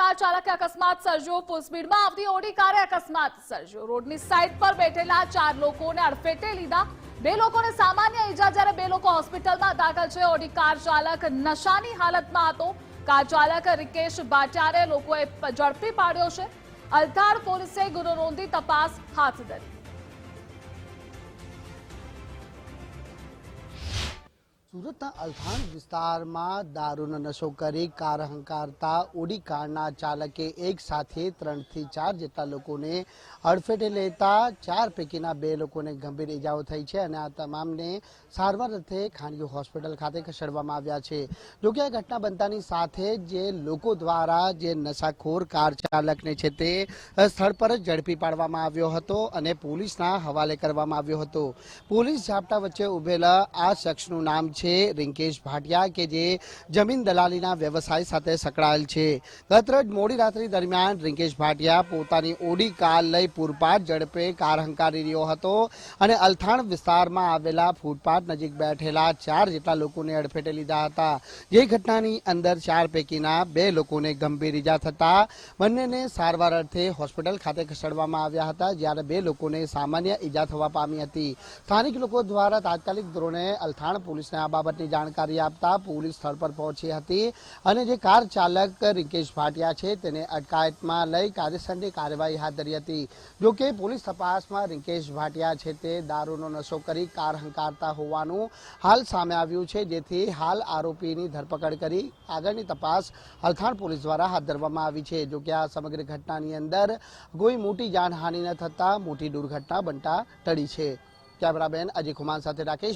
Car ચાલકે અકસ્માત સર્જ્યો। ફૂલ સ્પીડમાં આવતી ઓડી કારે અકસ્માત સર્જ્યો। રોડની સાઈડ પર બેઠેલા 4 લોકોને અડફેટે લીધા। 2 લોકોને સામાન્ય ઈજા, જ્યારે 2 લોકો હોસ્પિટલમાં દાખલ છે। ઓડી કાર ચાલક નશાની હાલતમાં હતો। કાર ચાલક રિકેશ ભાટિયાને લોકોએ ઝડપી પાડ્યો છે। અલથાણ પોલીસે ગુનો નોંધી તપાસ હાથ ધરી। સુરતના અલથાણ વિસ્તારમાં દારૂનો નશો કરી કાર હંકારતા ઓડી કારના ચાલકે એક સાથે 3 થી 4 જેટલા લોકોને અડફેટે લેતા 4 પૈકીના 2 લોકોને ગંભીર ઇજાઓ થઈ છે અને આ તમામને સારવાર અર્થે ખાનગી હોસ્પિટલ ખાતે ખસેડવામાં આવ્યા છે। જોકે આ ઘટના બનતાની સાથે જે લોકો દ્વારા જે નશાખોર કાર ચાલકને છે તે સ્થળ પર જ ઝડપી પાડવામાં આવ્યો હતો અને પોલીસના હવાલે કરવામાં આવ્યો હતો। પોલીસ ઝાપટા વચ્ચે ઉભેલા આ શખ્સનું નામ છે રિંકેશ ભાટિયા, કે જે જમીન દલાલીના વ્યવસાય સાથે સંકળાયેલ છે। ગત રોજ મોડી રાત્રિ દરમિયાન રિંકેશ ભાટિયા પોતાની ઓડી કાર લઈ પૂરપાટ ઝડપે કાર હંકારી રહ્યો હતો અને અલથાણ વિસ્તારમાં આવેલા ફૂટપાથ નજીક બેઠેલા 4 જેટલા લોકોને અડફેટે લીધા હતા। જે ઘટનાની અંદર 4 પૈકીના 2 લોકોને ગંભીર ઈજા થતા બંનેને સારવાર અર્થે હોસ્પિટલ ખાતે ખસેડવામાં આવ્યા હતા, જ્યારે 2 લોકોને સામાન્ય ઈજા થવા પામી હતી। સ્થાનિક લોકો દ્વારા તાત્કાલિક ધોરણે અલથાણ પોલીસને આ બાબતની જાણકારી આપતા પોલીસ સ્થળ પર પહોંચી હતી અને જે કાર ચાલક રિંકેશ ભાટિયા છે તેને અટકાયતમાં લઈ કાયદેસરની કાર્યવાહી હાથ ધરી હતી। જોકે પોલીસ તપાસમાં રિંકેશ ભાટિયા છે તે દારૂનો નશો કરી કાર હંકારતા હોવાનું હાલ સામે આવ્યું છે, જેથી હાલ આરોપીની ધરપકડ કરી આગળની તપાસ અલથાણ પોલીસ દ્વારા હાથ ધરવામાં આવી છે। જોકે આ સમગ્ર ઘટનાની અંદર કોઈ મોટી જાનહાનિ ન થતા મોટી દુર્ઘટના બનતા ટળી છે। કેમેરામેન અજય કુમાર સાથે રાકેશ